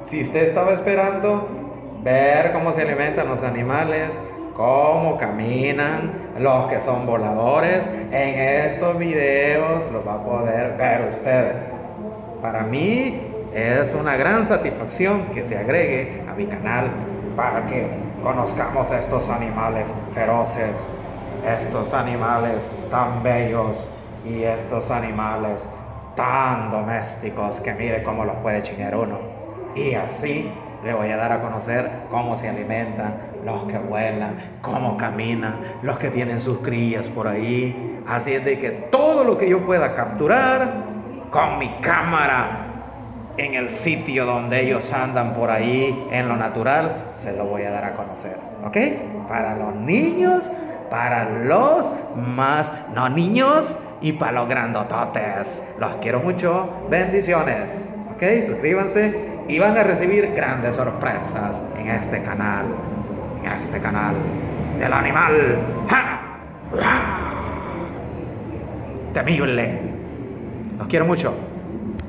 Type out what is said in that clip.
Si usted estaba esperando ver cómo se alimentan los animales, cómo caminan, los que son voladores, en estos videos los va a poder ver usted. Para mí es una gran satisfacción que se agregue a mi canal para que conozcamos a estos animales feroces, estos animales tan bellos y estos animales tan domésticos que mire cómo los puede chingar uno. Y así le voy a dar a conocer cómo se alimentan, los que vuelan, cómo caminan, los que tienen sus crías por ahí. Así es de que todo lo que yo pueda capturar con mi cámara en el sitio donde ellos andan por ahí en lo natural, se lo voy a dar a conocer, ¿ok? Para los niños, para los más no niños y para los grandototes. Los quiero mucho, bendiciones, ¿ok? Suscríbanse y van a recibir grandes sorpresas en este canal del animal ¡ja! Temible. Los quiero mucho.